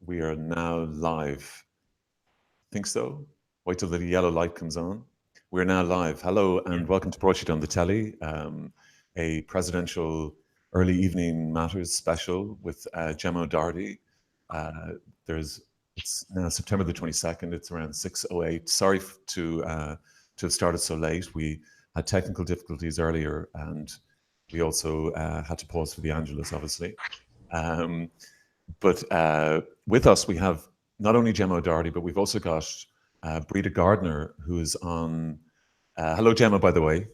We are now live. Think so? Wait till the yellow light comes on. We're now live. Hello and welcome to Broadsheet on the Telly, a presidential early evening matters special with Gemma O'Doherty. It's now September the 22nd. It's around 6:08. Sorry to have started so late. We had technical difficulties earlier, and we also had to pause for the Angelus, obviously. But with us, we have not only Gemma O'Doherty, but we've also got Breda Gardner, who is on. Hello, Gemma, by the way.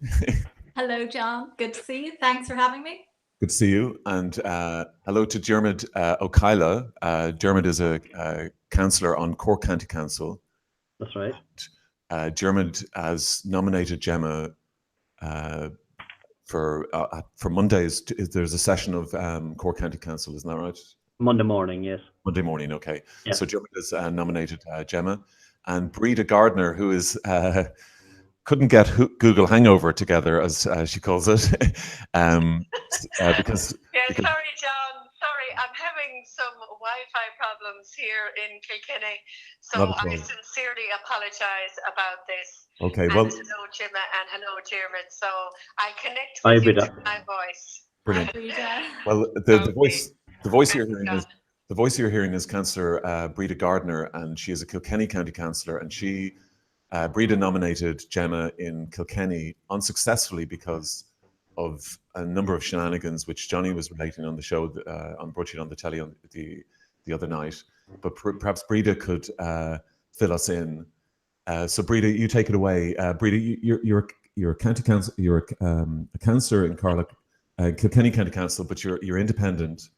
Hello, John. Good to see you. Thanks for having me. Good to see you. And hello to Diarmaid O'Kyla. Diarmaid is a councillor on Cork County Council. That's right. Diarmaid has nominated Gemma for Mondays. There's a session of Cork County Council, isn't that right? Monday morning, yes. Monday morning, okay. Yeah. So Diarmaid has nominated Gemma, and Breda Gardner, who is couldn't get Google Hangover together, as she calls it, because. Sorry, John. Sorry, I'm having some Wi-Fi problems here in Kilkenny, so I sincerely apologise about this. Okay, and well. Hello, Gemma, and hello, Diarmaid. So I connect with you to my voice. Brilliant. Well, the voice you're hearing is. The voice you're hearing is Councillor Breda Gardner, and she is a Kilkenny County Councillor, and Breda nominated Gemma in Kilkenny unsuccessfully because of a number of shenanigans, which Johnny was relating on the show, on Broadsheet on the Telly on the other night. But perhaps Breda could fill us in. So Breda, you take it away. Breda, you're a county council. You're a councillor in Kilkenny County Council, but you're independent.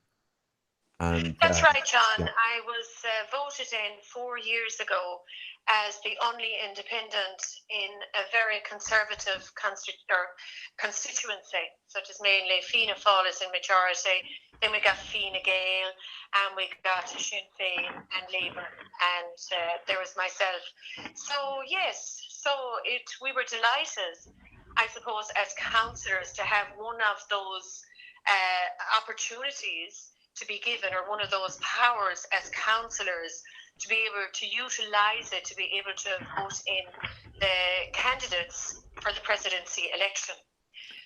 And, that's right, John. Yeah. I was voted in 4 years ago as the only independent in a very conservative constituency, such as mainly Fianna Fáil is in majority. Then we got Fine Gael, and we got Sinn Féin and Labour, and there was myself. So yes, we were delighted, I suppose, as councillors to have one of those opportunities to be given, or one of those powers as councillors to be able to utilise it, to be able to vote in the candidates for the presidency election.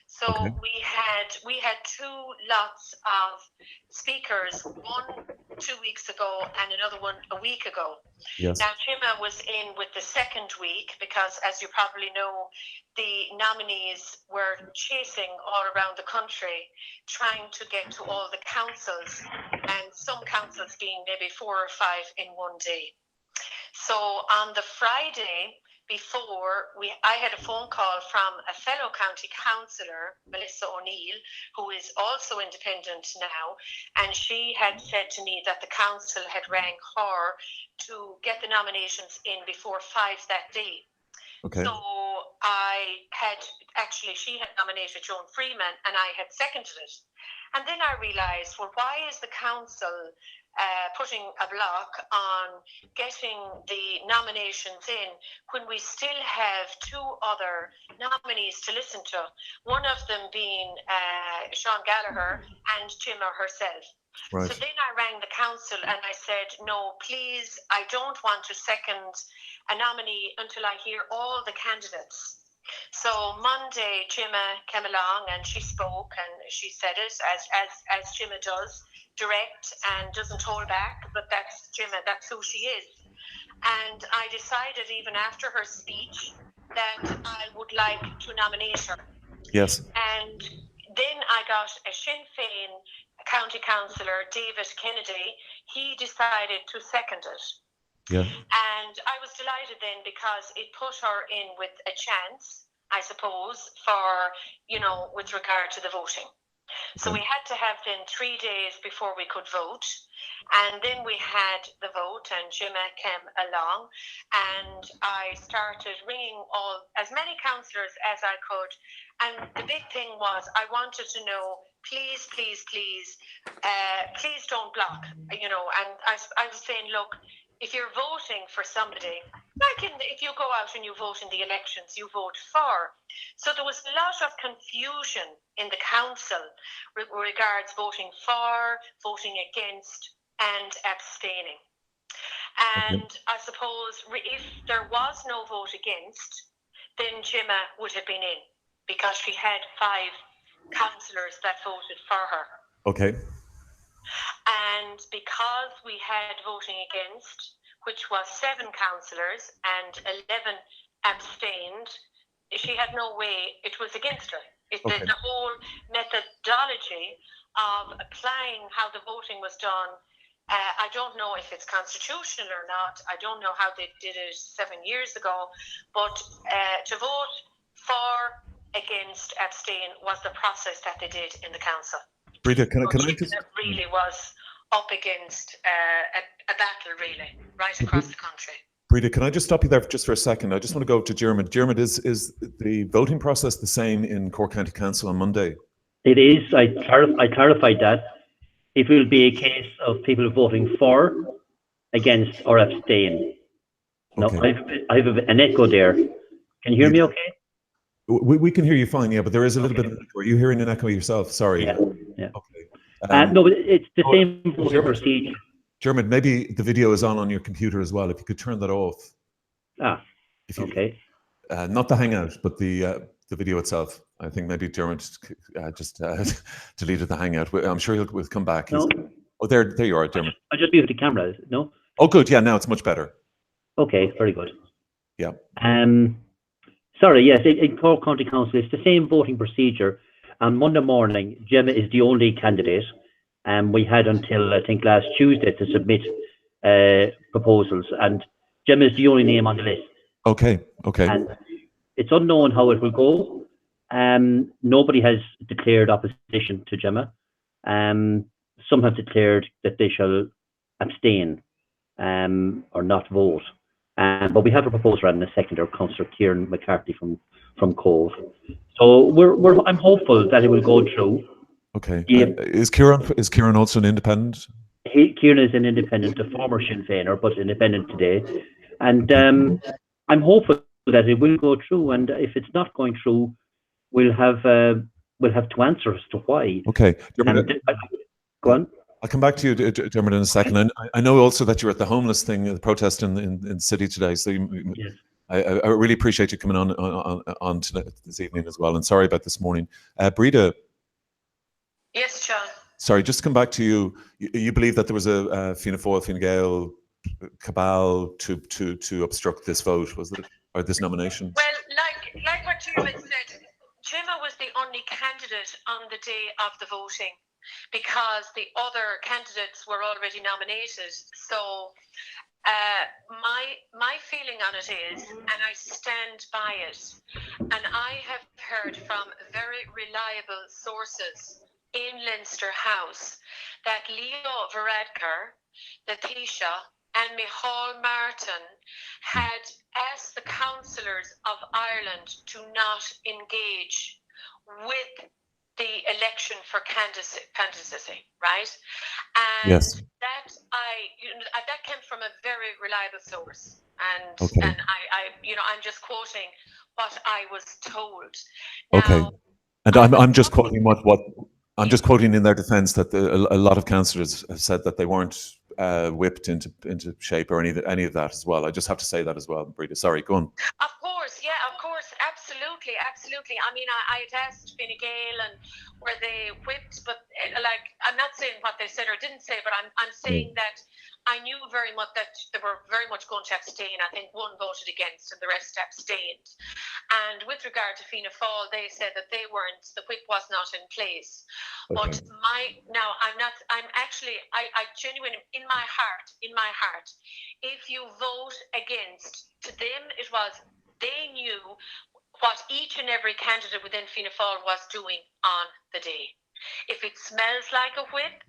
So okay. we had two lots of speakers, one 2 weeks ago and another one a week ago. Yes. Now Gemma was in with the second week because, as you probably know, the nominees were chasing all around the country, trying to get to all the councils, and some councils being maybe 4 or 5 in one day. So on the Friday before, I had a phone call from a fellow county councillor, Melissa O'Neill, who is also independent now, and she had said to me that the council had rang her to get the nominations in before 5 that day. Okay. So she had nominated Joan Freeman, and I had seconded it. And then I realised, well, why is the council putting a block on getting the nominations in when we still have 2 other nominees to listen to, one of them being Sean Gallagher and Gemma herself. Right. So then I rang the council and I said, no, please, I don't want to second a nominee until I hear all the candidates. So Monday, Gemma came along and she spoke, and she said it as Gemma does, direct and doesn't hold back, but that's Gemma, that's who she is. And I decided even after her speech that I would like to nominate her. Yes. And then I got a Sinn Féin county councillor, David Kennedy. He decided to second it. Yeah. And I was delighted then because it put her in with a chance, I suppose, for, with regard to the voting. So we had to have then 3 days before we could vote. And then we had the vote, and Gemma came along, and I started ringing as many councillors as I could. And the big thing was I wanted to know, please, please, please, please don't block, and I was saying, look, if you're voting for somebody, if you go out and you vote in the elections, you vote for. So there was a lot of confusion in the council regards voting for, voting against, and abstaining. And I suppose if there was no vote against, then Gemma would have been in because she had 5 councillors that voted for her. Okay. And because we had voting against, which was 7 councillors and 11 abstained, she had no way, it was against her. The whole methodology of applying how the voting was done, I don't know if it's constitutional or not. I don't know how they did it 7 years ago, but to vote for, against, abstain was the process that they did in the council. Breda, can I just... That really was up against a battle, really, right across the country. Breda, can I just stop you there just for a second? I just want to go to Diarmaid. Diarmaid, is the voting process the same in Cork County Council on Monday? It is. I clarified that. It will be a case of people voting for, against, or abstain. Okay. No, I have an echo there. Can you hear me okay? We can hear you fine, yeah, but there is a little bit of an echo. Are you hearing an echo yourself? Sorry. Yeah. Okay. No, but it's the same voting procedure. Diarmaid, maybe the video is on your computer as well. If you could turn that off. Okay. Not the Hangout, but the video itself. I think maybe Diarmaid just deleted the Hangout. I'm sure he'll come back. No. Oh, there you are, Diarmaid. I just muted the camera. No. Oh, good. Yeah, now it's much better. Okay, very good. Yeah. Sorry. Yes, in Cork County Council, it's the same voting procedure. On Monday morning, Gemma is the only candidate. We had until, I think, last Tuesday to submit proposals, and Gemma is the only name on the list. Okay. And it's unknown how it will go. Nobody has declared opposition to Gemma. Some have declared that they shall abstain or not vote. But we have a proposer in a seconder, Councillor Kieran McCarthy from Cove. So I'm hopeful that it will go through. Okay. Yeah. Is Kieran also an independent? Kieran is an independent, a former Sinn Féiner, but independent today. And I'm hopeful that it will go through. And if it's not going through, we'll have to answer as to why. Okay. Go on. I'll come back to you, Diarmaid, in a second. Okay. I know also that you're at the homeless thing, the protest in the city today. So yes. I really appreciate you coming on this evening as well. And sorry about this morning. Breda. Yes, John. Sorry, just to come back to you. You believe that there was a Fianna Fáil, Fine Gael cabal to obstruct this vote, was it, or this nomination? Well, like what Diarmaid said, Gemma was the only candidate on the day of the voting, because the other candidates were already nominated. So my feeling on it is, and I stand by it, and I have heard from very reliable sources in Leinster House that Leo Varadkar, Letitia and Micheál Martin had asked the councillors of Ireland to not engage with the election for candidacy, right? And yes. that came from a very reliable source, and okay. and I'm just quoting what I was told. Now, okay, and I'm just quoting what I'm just quoting in their defence that a lot of councillors have said that they weren't whipped into shape or any of that as well. I just have to say that as well, Breda. Sorry, go on. Of course, absolutely. I mean, I had asked Fine Gael and were they whipped, but I'm not saying what they said or didn't say, but I'm saying that I knew very much that they were very much going to abstain. I think one voted against and the rest abstained. And with regard to Fianna Fáil, they said that the whip was not in place. Okay. But I genuinely, in my heart, if you vote against, to them it was, they knew what each and every candidate within Fianna Fáil was doing on the day. If it smells like a whip,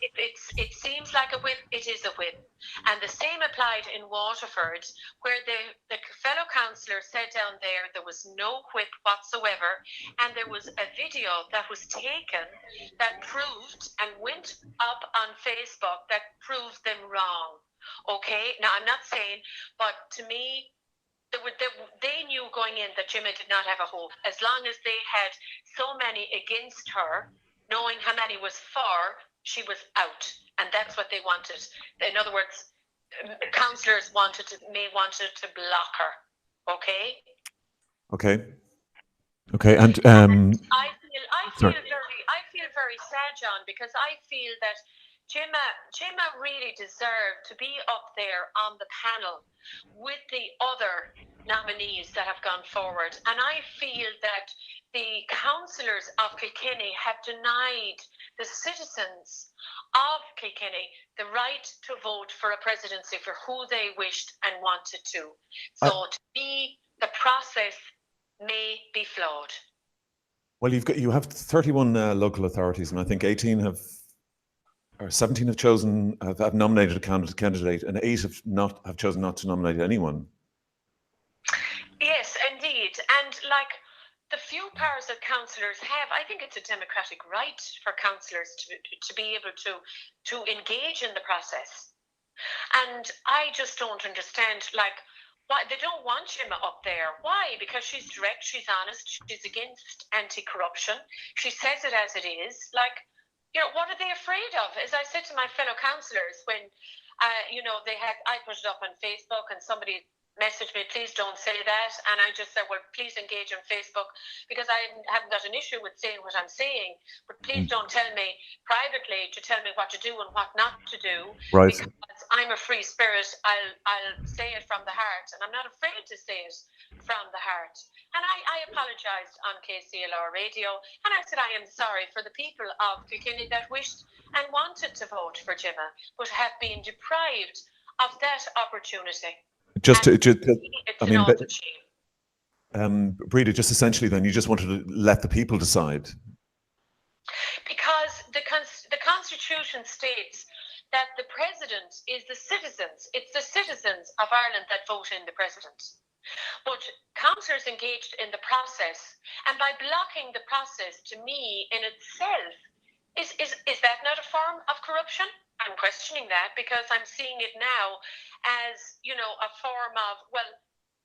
if it seems like a whip, it is a whip. And the same applied in Waterford, where the fellow councillor said down there was no whip whatsoever, and there was a video that was taken that proved and went up on Facebook that proved them wrong. Okay, now I'm not saying, but to me, they knew going in that Gemma did not have a hope. As long as they had so many against her, knowing how many was for, she was out. And that's what they wanted. In other words, councillors may wanted to block her. Okay. Okay, and I feel very sad, John, because I feel that Gemma really deserved to be up there on the panel with the other nominees that have gone forward, and I feel that the councillors of Kilkenny have denied the citizens of Kilkenny the right to vote for a presidency for who they wished and wanted to. So to me, the process may be flawed. well, you have 31 local authorities, and I think 17 have nominated a candidate, and 8 have chosen not to nominate anyone. Yes, indeed, and like the few powers that councillors have, I think it's a democratic right for councillors to be able to engage in the process. And I just don't understand, like, why they don't want Gemma up there. Why? Because she's direct, she's honest, she's against anti-corruption. She says it as it is. Like, you know, what are they afraid of? As I said to my fellow councillors when, you know, I put it up on Facebook and somebody messaged me, please don't say that. And I just said, well, please engage on Facebook, because I haven't got an issue with saying what I'm saying, but please don't tell me privately to tell me what to do and what not to do. Right. Because I'm a free spirit. I'll say it from the heart, and I'm not afraid to say it from the heart. And I apologised on KCLR radio, and I said I am sorry for the people of Kilkenny that wished and wanted to vote for Gemma, but have been deprived of that opportunity. I mean, Breda, just essentially then, you just wanted to let the people decide. Because the Constitution states that the President is the citizens. It's the citizens of Ireland that vote in the President. But councillors engaged in the process, and by blocking the process, to me, in itself, is that not a form of corruption? I'm questioning that, because I'm seeing it now as, you know, a form of, well,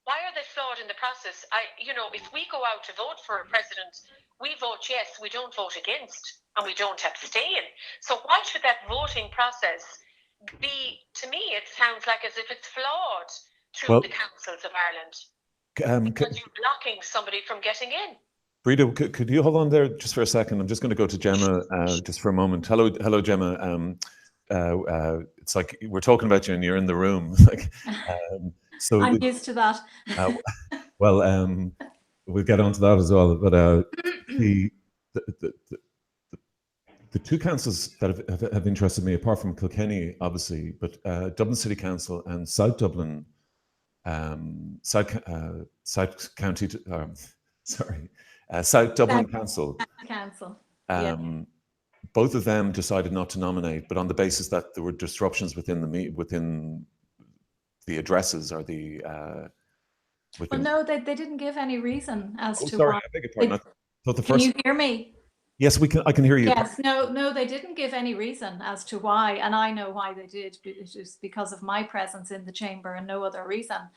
why are they flawed in the process? You know, if we go out to vote for a president, we vote yes, we don't vote against, and we don't abstain. So why should that voting process be, to me, it sounds like as if it's flawed through the councils of Ireland, because you're blocking somebody from getting in. Breda, could you hold on there just for a second? I'm just going to go to Gemma just for a moment. Hello, Gemma. It's like we're talking about you and you're in the room. So I'm used to that. Well, we'll get onto that as well. But the two councils that have interested me, apart from Kilkenny, obviously, but Dublin City Council and South Dublin, South Dublin Council. Both of them decided not to nominate, but on the basis that there were disruptions within the addresses or the. Well, no, they didn't give any reason as to sorry, why. I beg your pardon. Can you hear me? Yes, I can hear you. Yes, no, they didn't give any reason as to why, and I know why they did. It was because of my presence in the chamber and no other reason.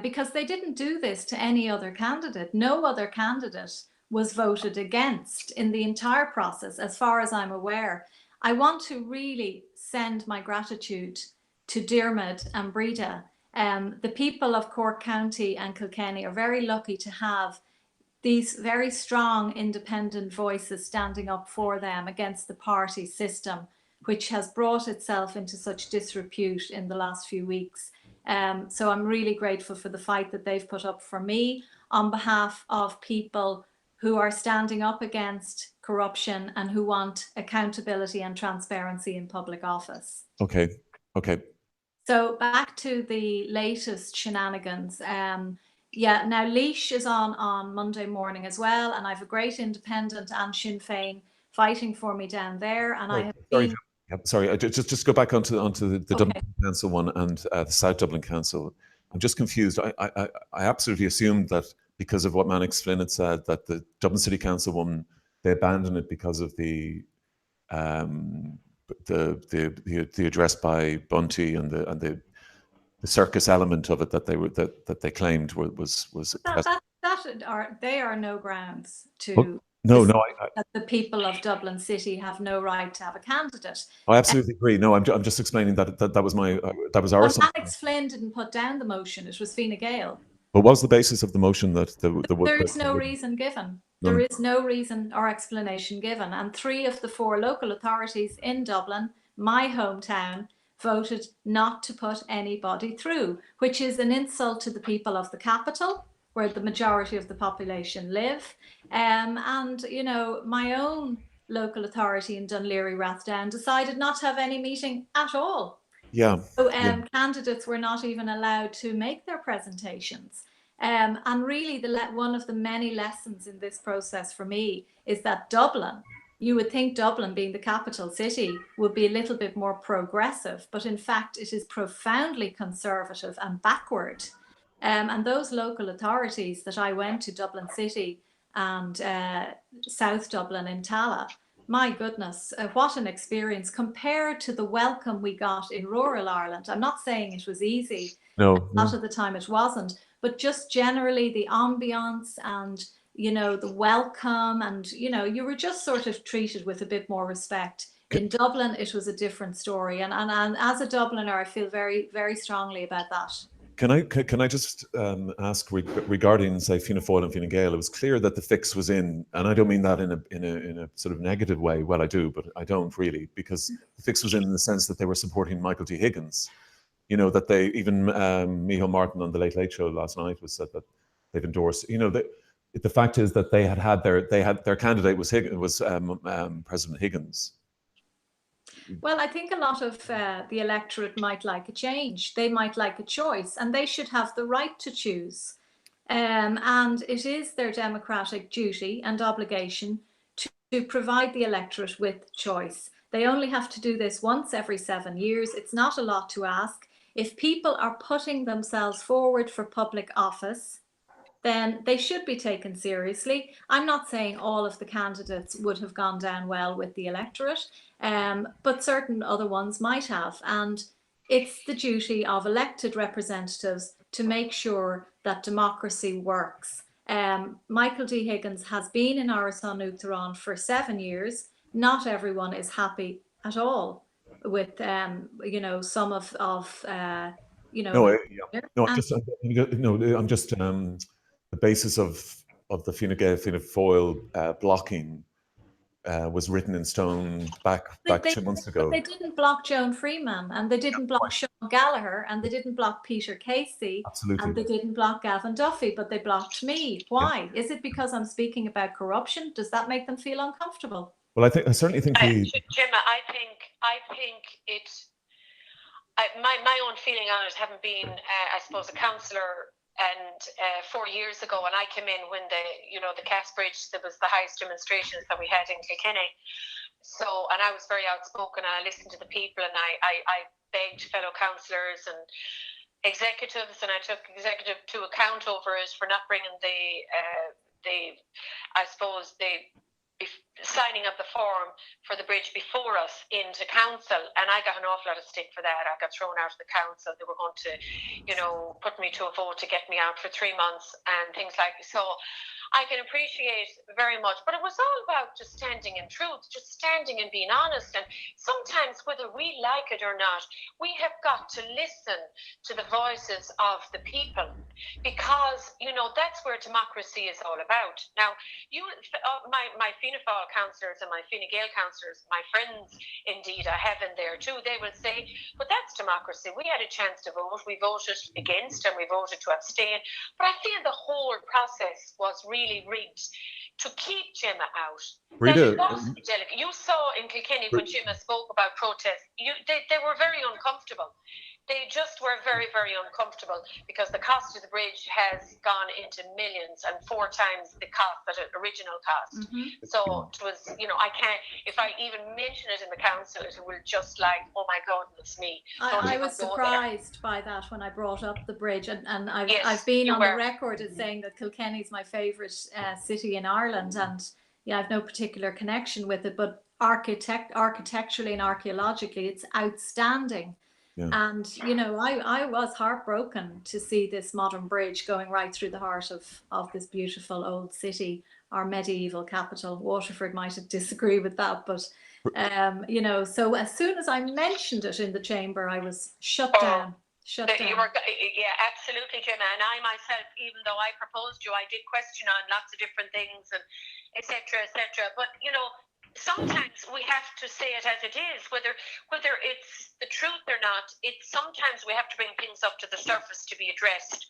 Because they didn't do this to any other candidate. No other candidate was voted against in the entire process, as far as I'm aware. I want to really send my gratitude to Diarmaid and Breda. The people of Cork County and Kilkenny are very lucky to have these very strong independent voices standing up for them against the party system, which has brought itself into such disrepute in the last few weeks. So I'm really grateful for the fight that they've put up for me on behalf of people who are standing up against corruption and who want accountability and transparency in public office. Okay. So back to the latest shenanigans. Yeah, now Laois is on Monday morning as well, and I have a great independent and Sinn Féin fighting for me down there. And I have sorry, just go back onto the Dublin Council one and the South Dublin Council. I'm just confused. I absolutely assumed that because of what Mannix Flynn had said, that the Dublin City Council one, they abandoned it because of the address by Bunty and the circus element of it that they claimed was they are no grounds to No, that the people of Dublin City have no right to have a candidate. I absolutely agree. No, I'm just explaining that that was my that was our. Well, Alex Flynn didn't put down the motion; it was Fine Gael. But what was the basis of the motion that there is no reason given. There is no reason or explanation given. And 3 of the 4 local authorities in Dublin, my hometown, voted not to put anybody through, which is an insult to the people of the capital, where the majority of the population live. And, you know, my own local authority in Dunleary Rathdown decided not to have any meeting at all. Yeah. So candidates were not even allowed to make their presentations. And really, one of the many lessons in this process for me is that Dublin, you would think Dublin, being the capital city, would be a little bit more progressive, but in fact, it is profoundly conservative and backward. And those local authorities that I went to, Dublin City and South Dublin in Cadhla, my goodness, what an experience compared to the welcome we got in rural Ireland. I'm not saying it was easy. No. A lot of the time it wasn't, but just generally the ambience and, you know, the welcome and, you know, you were just sort of treated with a bit more respect. In Dublin, it was a different story. And as a Dubliner, I feel very, very strongly about that. Can I just ask regarding, say, Fianna Fáil and Fine Gael? It was clear that the fix was in, and I don't mean that in a sort of negative way. Well, I do, but I don't really, because the fix was in the sense that they were supporting Michael D. Higgins. You know, that they even Micheál Martin on the Late Late Show last night was said that they've endorsed. You know, the fact is that they had their candidate was President Higgins. Well, I think a lot of the electorate might like a change. They might like a choice, and they should have the right to choose. And it is their democratic duty and obligation to provide the electorate with choice. They only have to do this once every 7 years. It's not a lot to ask. If people are putting themselves forward for public office, then they should be taken seriously. I'm not saying all of the candidates would have gone down well with the electorate, but certain other ones might have. And it's the duty of elected representatives to make sure that democracy works. Michael D. Higgins has been in Áras an Uachtaráin for 7 years. Not everyone is happy at all with, you know, some of you know. I'm just the basis of the Fine Gael, Fianna Fáil blocking was written in stone back 2 months ago. They didn't block Joan Freeman, and they didn't block Sean Gallagher, and they didn't block Peter Casey, and they didn't block Gavin Duffy, but they blocked me. Why? Is it because I'm speaking about corruption? Does that make them feel uncomfortable? Well, I certainly think Gemma, I think it. My own feeling on it, having been, I suppose, a councillor. And 4 years ago, when I came in, when the Castbridge, there was the highest demonstrations that we had in Kilkenny. So, and I was very outspoken, and I listened to the people, and I begged fellow councillors and executives, and I took executive to account over it for not bringing the signing of the form for the bridge before us into council, and I got an awful lot of stick for that. I got thrown out of the council. They were going to, put me to a vote to get me out for 3 months and things like that. So I can appreciate very much, but it was all about just standing in truth, just standing and being honest. And sometimes, whether we like it or not, we have got to listen to the voices of the people, because that's where democracy is all about. Now, my Fianna Fáil councillors and my Fine Gael councillors, my friends indeed I have in there too, they will say, but that's democracy. We had a chance to vote. We voted against and we voted to abstain. But I feel the whole process was really rigged to keep Gemma out. Breda, you saw in Kilkenny when Gemma spoke about protests, they were very uncomfortable. They just were very, very uncomfortable because the cost of the bridge has gone into millions and 4 times the cost that it original cost. Mm-hmm. So it was, I can't, if I even mention it in the council, it will just like, oh my goodness me. I was surprised by that when I brought up the bridge, and I've been on the record as saying that Kilkenny is my favourite city in Ireland, and I've no particular connection with it, but architecturally and archaeologically, it's outstanding. Yeah. And, I was heartbroken to see this modern bridge going right through the heart of this beautiful old city our medieval capital. Waterford might disagree with that, but you know, so as soon as I mentioned it in the chamber, I was shut down. You were, yeah, absolutely, Gemma. And I myself, even though I proposed you, I did question on lots of different things and etc. But you know, sometimes we have to say it as it is, whether it's the truth or not. It's sometimes we have to bring things up to the surface to be addressed.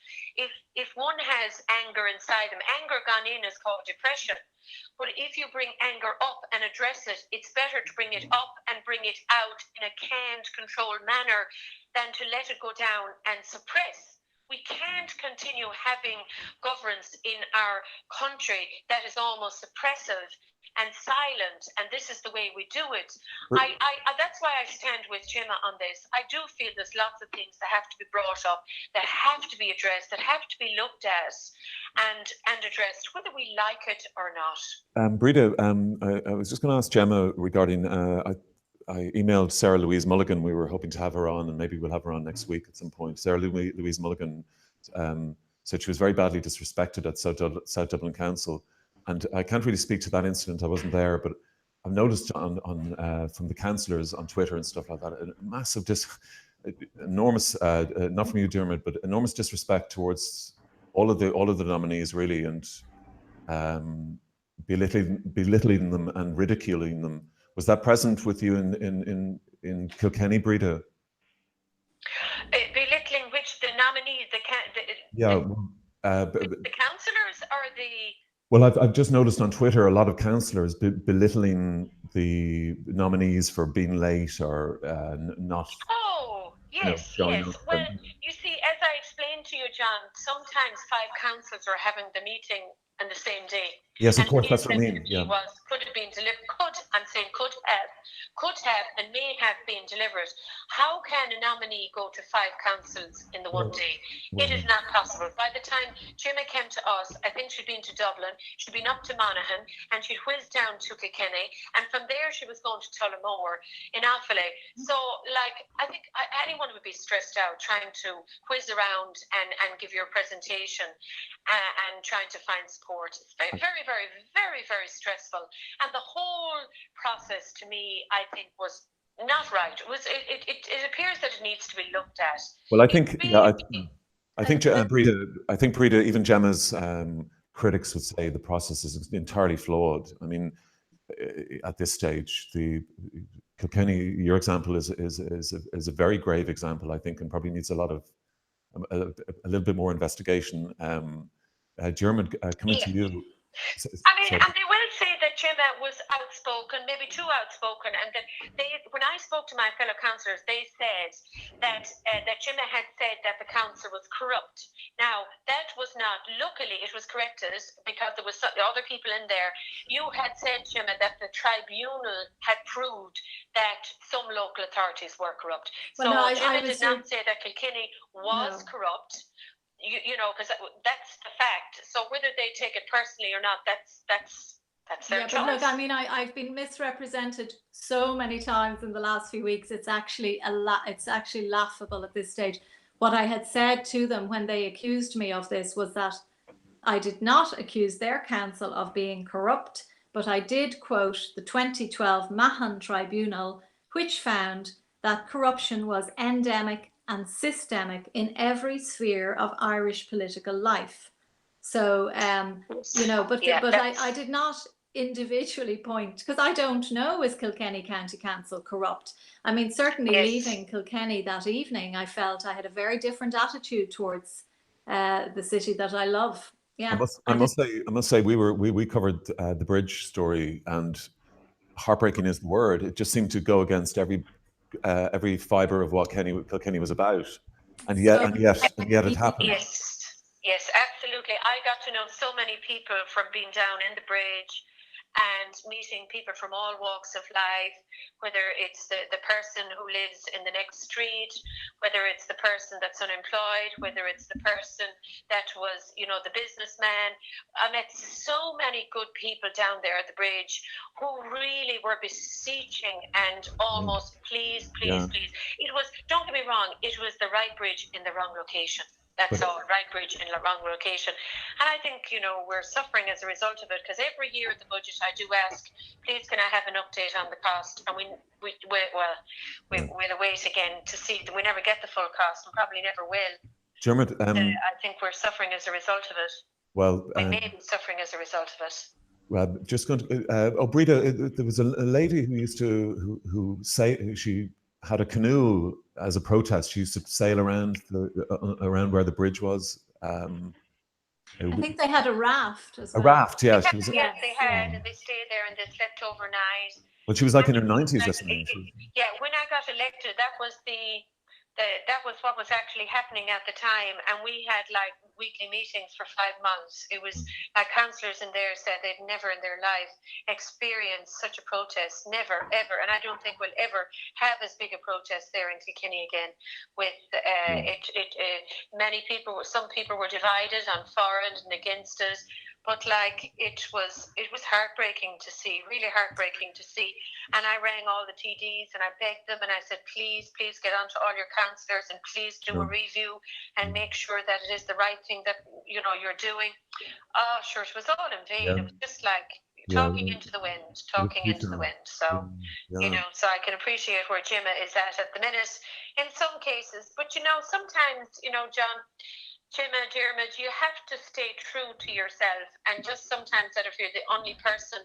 If one has anger inside them, anger gone in is called depression. But if you bring anger up and address it, it's better to bring it up and bring it out in a canned, controlled manner than to let it go down and suppress. We can't continue having governance in our country that is almost suppressive and silent, and this is the way we do it. That's why I stand with Gemma on this. I do feel there's lots of things that have to be brought up, that have to be addressed, that have to be looked at and addressed, whether we like it or not. Breda, I was just going to ask Gemma regarding, I emailed Sarah Louise Mulligan. We were hoping to have her on, and maybe we'll have her on next week at some point. Sarah Louise Mulligan said she was very badly disrespected at South Dublin Council. And I can't really speak to that incident. I wasn't there, but I've noticed on from the councillors on Twitter and stuff like that, a massive, enormous, not from you, Diarmaid, but enormous disrespect towards all of the nominees, really, and belittling them and ridiculing them. Was that present with you in Kilkenny, Breda? Belittling which, the nominees, the councillors or the... Well, I've just noticed on Twitter a lot of councillors belittling the nominees for being late or not. Oh, yes, yes. Well, you see, as I explained to you, John, sometimes 5 councils are having the meeting on the same day. Yes, of course, that's what I mean. Yeah. Could have been delivered. Could have and may have been delivered. How can a nominee go to 5 councils in the one day? It is not possible. By the time Gemma came to us, I think she'd been to Dublin, she'd been up to Monaghan, and she'd whizzed down to Kilkenny, and from there she was going to Tullamore in Offaly. So, like, I think anyone would be stressed out trying to whiz around and give your presentation and trying to find support. It's very, very, very, very, very stressful. And the whole process, to me, I think was not right. It appears that it needs to be looked at. Well, I think Breda, even Gemma's critics would say the process is entirely flawed. I mean, at this stage, the Kilkenny, your example is a very grave example, I think, and probably needs a little bit more investigation. Diarmaid, coming to you. I mean, and they will say that Gemma was outspoken, maybe too outspoken, and that when I spoke to my fellow councillors, they said that Gemma had said that the council was corrupt. Now, that was not, luckily it was corrected because there was other people in there. You had said, Gemma, that the tribunal had proved that some local authorities were corrupt. Well, so no, Gemma did not say that Kilkenny was corrupt. You know, because that's the fact. So whether they take it personally or not, that's their choice. But look, I mean, I've been misrepresented so many times in the last few weeks. It's actually it's actually laughable at this stage. What I had said to them when they accused me of this was that I did not accuse their council of being corrupt, but I did quote the 2012 Mahon Tribunal, which found that corruption was endemic and systemic in every sphere of Irish political life. So, you know, but I did not individually point, because I don't know, is Kilkenny County Council corrupt? I mean, certainly leaving Kilkenny that evening, I felt I had a very different attitude towards the city that I love. Yeah, I must say we covered the bridge story, and heartbreaking is the word. It just seemed to go against every fibre of what Kilkenny was about, and yet it happened. Yes, absolutely. I got to know so many people from being down in the bridge and meeting people from all walks of life, whether it's the person who lives in the next street, whether it's the person that's unemployed, whether it's the person that was, you know, the businessman. I met so many good people down there at the bridge who really were beseeching and almost please. It was, don't get me wrong, it was the right bridge in the wrong location. That's all. Right bridge in the wrong location. And I think, you know, we're suffering as a result of it, because every year at the budget I do ask, please can I have an update on the cost? And we'll await again to see that we never get the full cost, and probably never will. Diarmaid, I think we're suffering as a result of it. Well, we may be suffering as a result of it. Well, just going to, Breda, there was a lady who used to, who she had a canoe as a protest. She used to sail around around where the bridge was. I think they had a raft as well. A raft, yeah. Yes, they had, and they stayed there and they slept overnight. Well, she was like in her 90s or something. Yeah, when I got elected, that was that was what was actually happening at the time, and we had like weekly meetings for 5 months. It was like councillors in there said they'd never in their life experienced such a protest, never ever, and I don't think we'll ever have as big a protest there in Kilkenny again. With many people, some people were divided on for it and against it. But like it was heartbreaking to see, really heartbreaking to see. And I rang all the TDs and I begged them and I said, please get on to all your councillors and please do a review and make sure that it is the right thing that you're doing. Oh, sure, it was all in vain. It was just like talking into the wind. So so I can appreciate where Gemma is at the minute in some cases. But sometimes John, Gemma, Diarmaid, you have to stay true to yourself, and just sometimes that if you're the only person,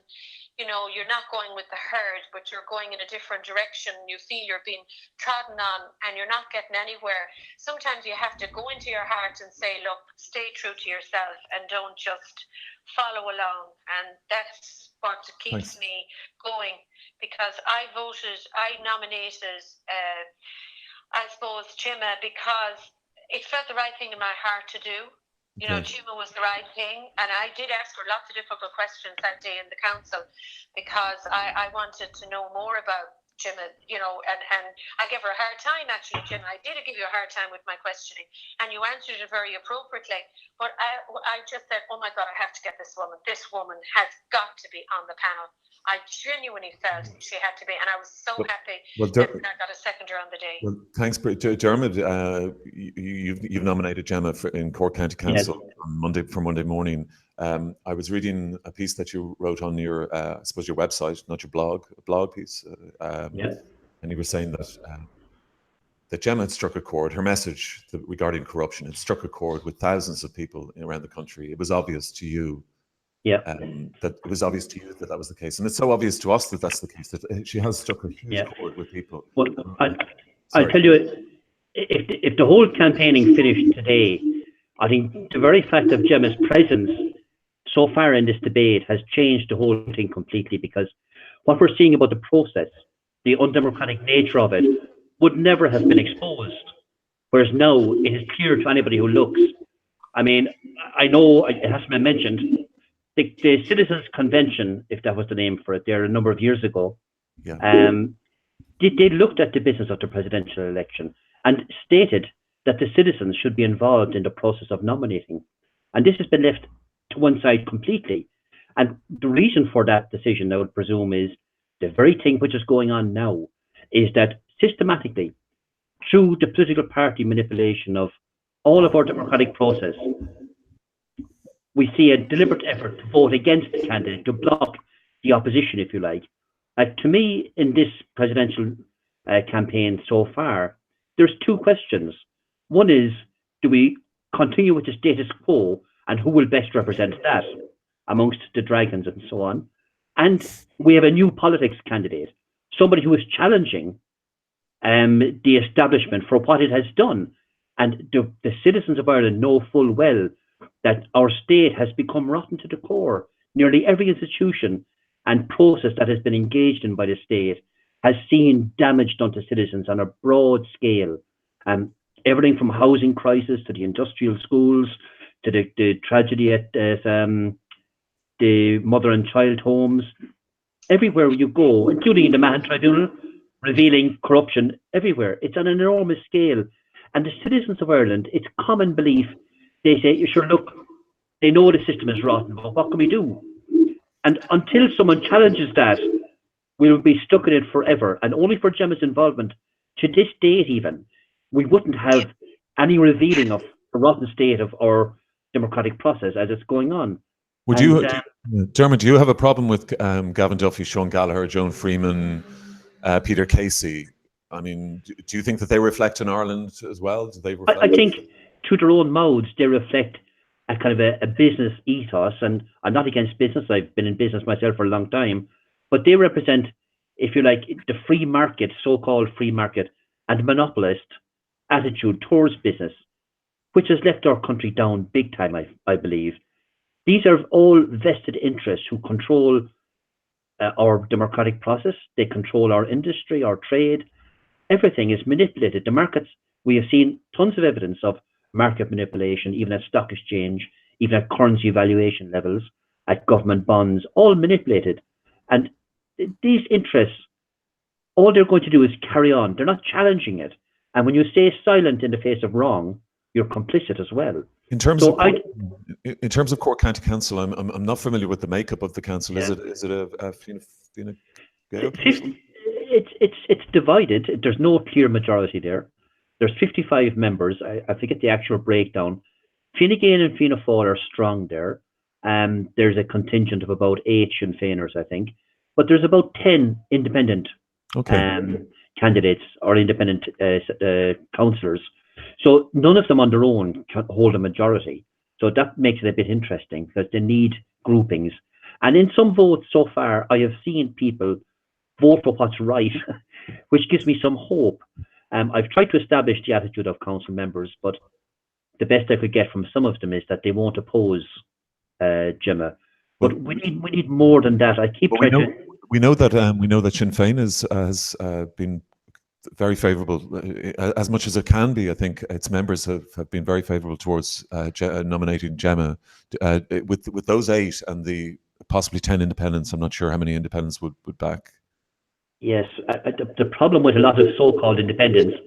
you're not going with the herd, but you're going in a different direction, you feel you're being trodden on and you're not getting anywhere. Sometimes you have to go into your heart and say, look, stay true to yourself and don't just follow along. And that's what keeps me going, because I nominated, I suppose, Gemma, because it felt the right thing in my heart to do. Gemma was the right thing. And I did ask her lots of difficult questions that day in the council, because I wanted to know more about Gemma, and I gave her a hard time, actually, Gemma. I did give you a hard time with my questioning, and you answered it very appropriately. But I just said, oh my God, I have to get this woman. This woman has got to be on the panel. I genuinely felt she had to be, and I was so happy that I got a seconder on the day. Well, thanks, Diarmaid. You've nominated Gemma in Cork County Council on Monday morning. I was reading a piece that you wrote on your, I suppose, your website, not your blog, a blog piece, and you were saying that Gemma had struck a chord. Her message regarding corruption had struck a chord with thousands of people around the country. It was obvious to you. That it was obvious to you that was the case, and it's so obvious to us that that's the case, that she has struck a huge chord with people. Well, I'll tell you, if the whole campaigning finished today, I think the very fact of Gemma's presence so far in this debate has changed the whole thing completely, because what we're seeing about the process, the undemocratic nature of it, would never have been exposed, whereas now it is clear to anybody who looks. I mean, I know it hasn't been mentioned. The Citizens Convention, if that was the name for it, there a number of years ago, they looked at the business of the presidential election and stated that the citizens should be involved in the process of nominating. And this has been left to one side completely. And the reason for that decision, I would presume, is the very thing which is going on now, is that systematically, through the political party manipulation of all of our democratic process, we see a deliberate effort to vote against the candidate, to block the opposition, if you like. To me, in this presidential campaign so far, there's two questions. One is, do we continue with the status quo, and who will best represent that amongst the dragons and so on? And we have a new politics candidate, somebody who is challenging the establishment for what it has done. And the citizens of Ireland know full well that our state has become rotten to the core. Nearly every institution and process that has been engaged in by the state has seen damage done to citizens on a broad scale. Everything from housing crisis to the industrial schools to the tragedy at the mother and child homes. Everywhere you go, including in the Mahon Tribunal, revealing corruption everywhere. It's on an enormous scale. And the citizens of Ireland, it's common belief, they say, sure, look, they know the system is rotten, but what can we do? And until someone challenges that, we'll be stuck in it forever. And only for Gemma's involvement, to this date even, we wouldn't have any revealing of a rotten state of our democratic process as it's going on. Would Diarmaid, do you have a problem with Gavin Duffy, Sean Gallagher, Joan Freeman, Peter Casey? I mean, do you think that they reflect in Ireland as well? Do they reflect? I think to their own mouths, they reflect a kind of a business ethos, and I'm not against business. I've been in business myself for a long time, but they represent, if you like, the free market, so-called free market, and monopolist attitude towards business, which has left our country down big time, I believe. These are all vested interests who control our democratic process. They control our industry, our trade. Everything is manipulated. The markets, we have seen tons of evidence of market manipulation, even at stock exchange, even at currency valuation levels, at government bonds, all manipulated. And these interests, all they're going to do is carry on. They're not challenging it. And when you stay silent in the face of wrong, you're complicit as well. In terms of Cork County Council, I'm not familiar with the makeup of the council. Yeah. Is it a Fine Gael? It's divided. There's no clear majority there. There's 55 members. I forget the actual breakdown. Fine Gael and Fianna Fáil are strong there. There's a contingent of about 8 Sinn Féiners, I think, but there's about 10 independent candidates or independent councillors. So none of them on their own can hold a majority. So that makes it a bit interesting because they need groupings. And in some votes so far, I have seen people vote for what's right, which gives me some hope. I've tried to establish the attitude of council members, but the best I could get from some of them is that they won't oppose Gemma. But we need more than that. I keep trying to. We know that Sinn Féin has been very favourable, as much as it can be. I think its members have been very favourable towards nominating Gemma. With those 8 and the possibly 10 independents, I'm not sure how many independents would back. Yes, the problem with a lot of so-called independents,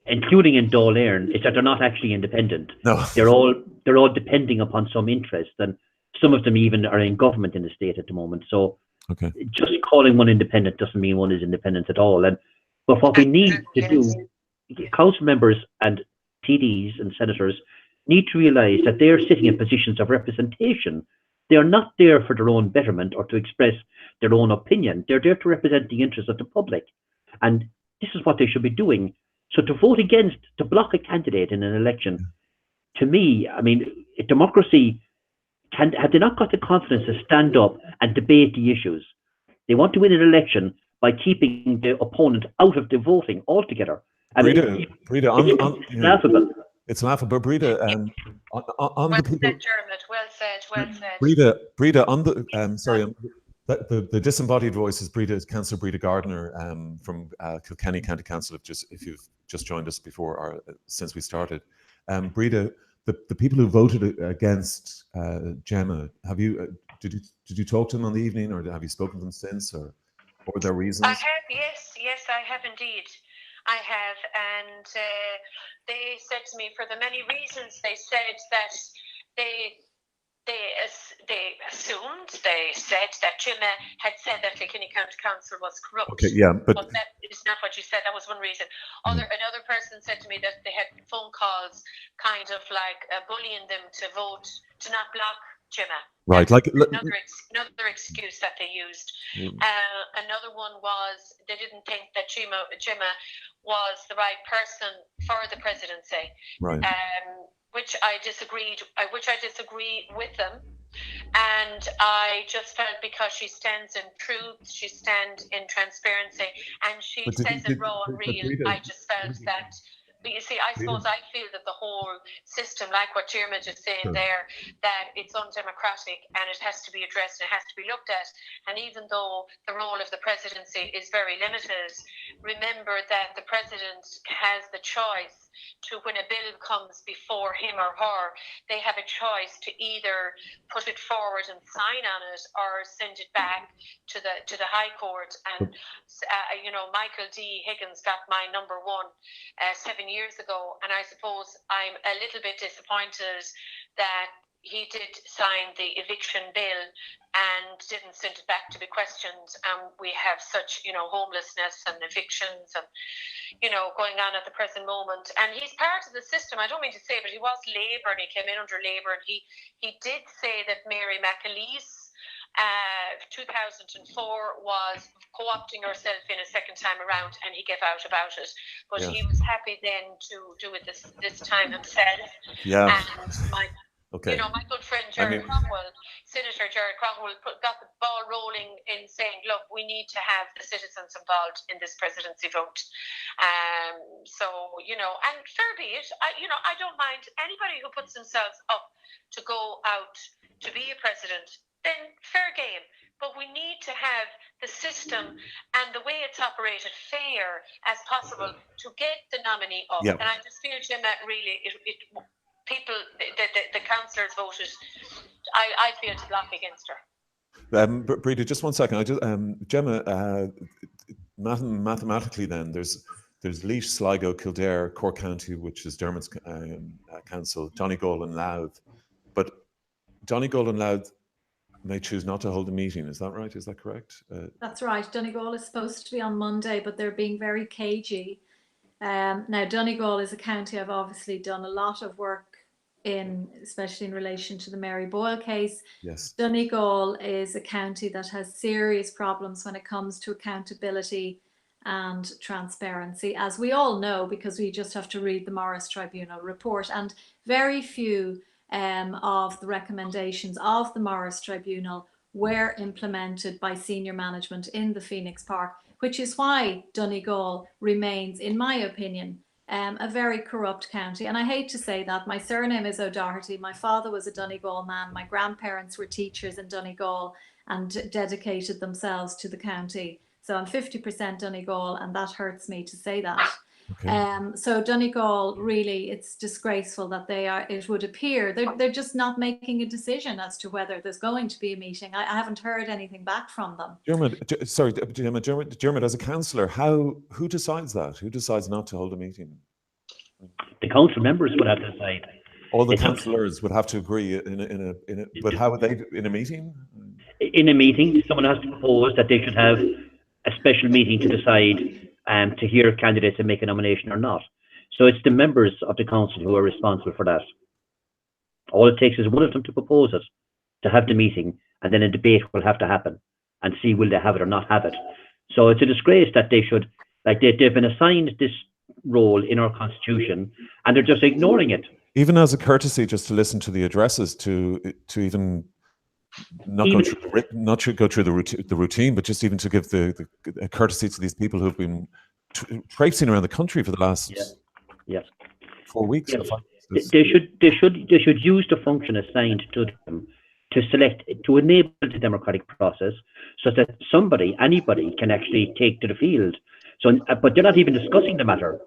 including in Dáil Éireann, is that they're not actually independent. No, they're all depending upon some interest, and some of them even are in government in the state at the moment. So, just calling one independent doesn't mean one is independent at all. But what we need to do, council members and TDs and senators need to realise that they're sitting in positions of representation. They are not there for their own betterment or to express their own opinion. They're there to represent the interests of the public. And this is what they should be doing. So to vote against, to block a candidate in an election, to me, I mean, democracy, have they not got the confidence to stand up and debate the issues? They want to win an election by keeping the opponent out of the voting altogether. Breda, it's laughable. It's laughable, Breda. On well the people, said, Diarmaid. Well said. Breda. On the the disembodied voice is Councillor Breda Gardner from Kilkenny County Council. If you've just joined us before or since we started, Breda, the people who voted against Gemma, did you talk to them on the evening, or have you spoken to them since, or what were their reasons? I have, yes, I have indeed. I have, and they said to me, for the many reasons, they said that they said that Gemma had said that Kilkenny County Council was corrupt. Okay, yeah, but that is not what you said. That was one reason. Another person said to me that they had phone calls, kind of like bullying them to vote, to not block Gemma. Right, another excuse that they used. Another one was they didn't think that Gemma was the right person for the presidency. Right. Which I disagree with them, and I just felt because she stands in truth, she stands in transparency, and she says it raw and real. I just felt that. But you see, I suppose I feel that the whole system, like what Diarmaid is saying there, that it's undemocratic and it has to be addressed and it has to be looked at. And even though the role of the presidency is very limited, remember that the president has the choice to, when a bill comes before him or her, they have a choice to either put it forward and sign on it or send it back to the High Court. And Michael D. Higgins got my number 1 7 years ago, and I suppose I'm a little bit disappointed that he did sign the eviction bill and didn't send it back to be questioned. We have such, homelessness and evictions and, going on at the present moment. And he's part of the system. I don't mean to say, but he was Labour and he came in under Labour, and he did say that Mary McAleese 2004 was co-opting herself in a second time around, and he gave out about it. But he was happy then to do it this time himself. Yeah. And my good friend Cromwell, Senator Gerard Cromwell, got the ball rolling in saying, look, we need to have the citizens involved in this presidency vote. And fair be it, I don't mind anybody who puts themselves up to go out to be a president, then fair game. But we need to have the system and the way it's operated fair as possible to get the nominee up. Yeah. And I just feel, Gemma, really, people, the councillors voted, I feel, to block against her. Breda, just 1 second. Gemma, mathematically then, there's Laois, Sligo, Kildare, Cork County, which is Dermot's council, Donegal and Louth. But Donegal and Louth may choose not to hold a meeting. Is that right? Is that correct? That's right. Donegal is supposed to be on Monday, but they're being very cagey. Now, Donegal is a county I've obviously done a lot of work in, especially in relation to the Mary Boyle case. Yes. Donegal is a county that has serious problems when it comes to accountability and transparency, as we all know, because we just have to read the Morris Tribunal report. And very few of the recommendations of the Morris Tribunal were implemented by senior management in the Phoenix Park, which is why Donegal remains, in my opinion, a very corrupt county. And I hate to say that. My surname is O'Doherty. My father was a Donegal man. My grandparents were teachers in Donegal and dedicated themselves to the county. So I'm 50% Donegal, and that hurts me to say that. Okay. So Donegal, really, it's disgraceful that it would appear, they're just not making a decision as to whether there's going to be a meeting. I haven't heard anything back from them. Diarmaid, as a councillor, who decides that? Who decides not to hold a meeting? The council members would have to decide. All the councillors would have to agree but how would they, in a meeting? In a meeting, someone has to propose that they should have a special meeting to decide to hear candidates and make a nomination or not. So it's the members of the council who are responsible for that. All it takes is one of them to propose it, to have the meeting, and then a debate will have to happen and see will they have it or not have it. So it's a disgrace that they should, they've been assigned this role in our constitution and they're just ignoring it. Even as a courtesy, just to listen to the addresses, to even not go through the routine, but just even to give the courtesy to these people who've been traipsing around the country for the last 4 weeks. Yes. They should use the function assigned to them to enable the democratic process, so that anybody can actually take to the field. So, but they're not even discussing the matter.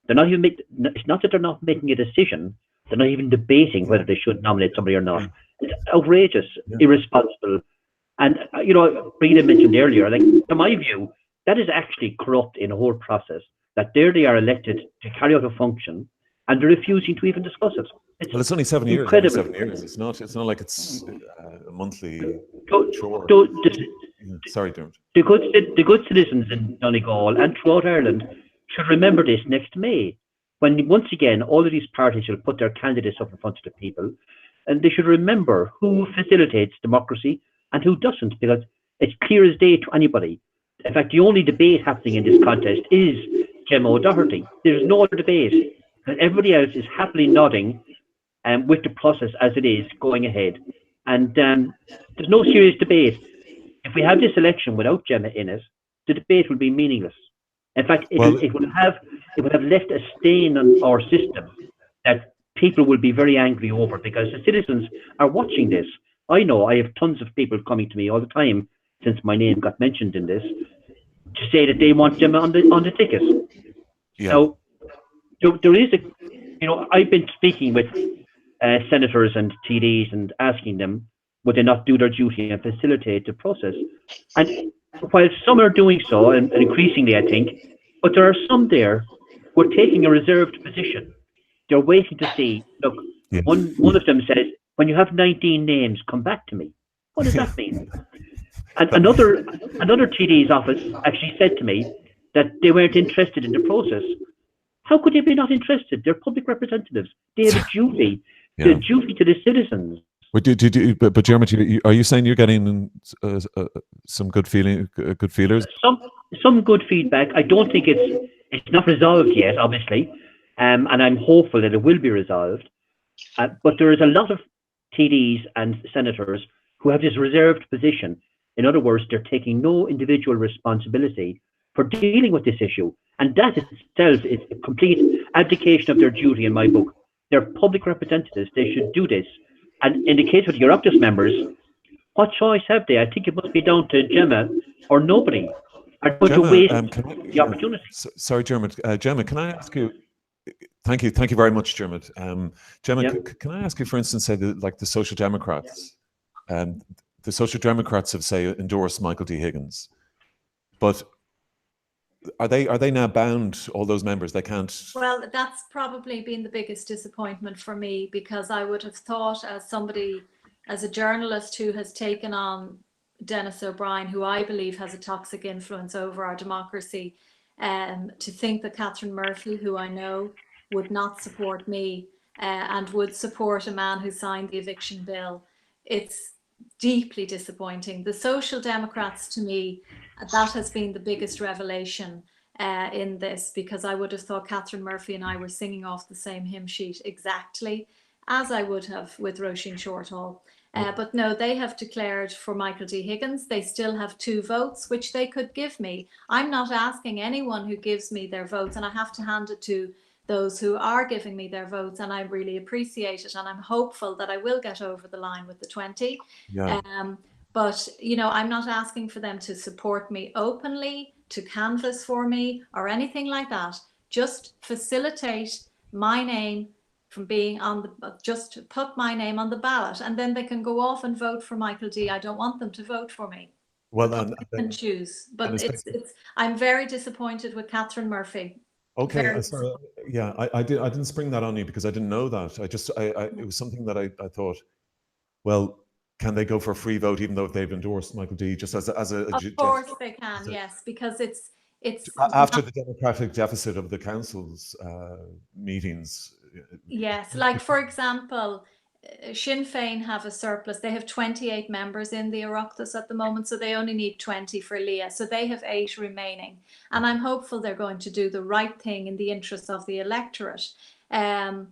They're not even it's not that they're not making a decision. They're not even debating whether they should nominate somebody or not. It's outrageous, irresponsible. And, Breda mentioned earlier, to my view, that is actually corrupt in a whole process, that there they are elected to carry out a function and they're refusing to even discuss it. It's only 7 years. Incredible. 7 years. It's not like it's a monthly chore. Sorry, Dermot. The good citizens in Donegal and throughout Ireland should remember this next May, when once again all of these parties will put their candidates up in front of the people, and they should remember who facilitates democracy and who doesn't, because it's clear as day to anybody. In fact, the only debate happening in this contest is Gemma O'Doherty. There's no other debate. And everybody else is happily nodding with the process as it is going ahead. And there's no serious debate. If we have this election without Gemma in it, the debate will be meaningless. In fact, it would have left a stain on our system that people will be very angry over, because the citizens are watching this. I know I have tons of people coming to me all the time since my name got mentioned in this to say that they want Gemma on the ticket. Yeah. Now, there is I've been speaking with senators and TDs and asking them would they not do their duty and facilitate the process. And while some are doing so, and increasingly I think, but there are some there who are taking a reserved position. They're waiting to see. Look, one of them says, when you have 19 names, come back to me. What does that mean? And another TD's office actually said to me that they weren't interested in the process. How could they be not interested? They're public representatives. They have a duty, a duty to the citizens. But Diarmaid, are you saying you're getting some good feelers? Some good feedback. I don't think it's not resolved yet, obviously, and I'm hopeful that it will be resolved. But there is a lot of TDs and senators who have this reserved position. In other words, they're taking no individual responsibility for dealing with this issue, and that itself is a complete abdication of their duty. In my book, they're public representatives. They should do this. And in the case of the Oireachtas members, what choice have they? I think it must be down to Gemma or nobody. Are going to waste the opportunity. Sorry, Diarmaid. Gemma, can I ask you? Thank you very much, Diarmaid. Gemma, can I ask you, for instance, say like the Social Democrats? The Social Democrats have, say, endorsed Michael D. Higgins, but are they now bound? All those members, they can't. Well, that's probably been the biggest disappointment for me, because I would have thought, as a journalist who has taken on Denis O'Brien, who I believe has a toxic influence over our democracy, to think that Catherine Murphy, who I know would not support me and would support a man who signed the eviction bill, it's deeply disappointing. The Social Democrats, to me, that has been the biggest revelation in this, because I would have thought Catherine Murphy and I were singing off the same hymn sheet exactly, as I would have with Roisin Shortall. But no, they have declared for Michael D. Higgins. They still have 2 votes, which they could give me. I'm not asking anyone who gives me their votes, and I have to hand it to those who are giving me their votes, and I really appreciate it, and I'm hopeful that I will get over the line with the 20. But I'm not asking for them to support me openly, to canvass for me or anything like that. Just facilitate my name from being just put my name on the ballot, and then they can go off and vote for Michael D. I don't want them to vote for me. Well, they can choose, but I'm very disappointed with Catherine Murphy. Okay, sorry. Yeah, I didn't spring that on you because I didn't know that. It was something that I thought, well, can they go for a free vote even though they've endorsed Michael D. just as a Of course they can, yes, because it's after the democratic deficit of the council's meetings. Yes, like for example, Sinn Féin have a surplus. They have 28 members in the Oireachtas at the moment, so they only need 20 for Leah. So they have 8 remaining. And I'm hopeful they're going to do the right thing in the interest of the electorate. The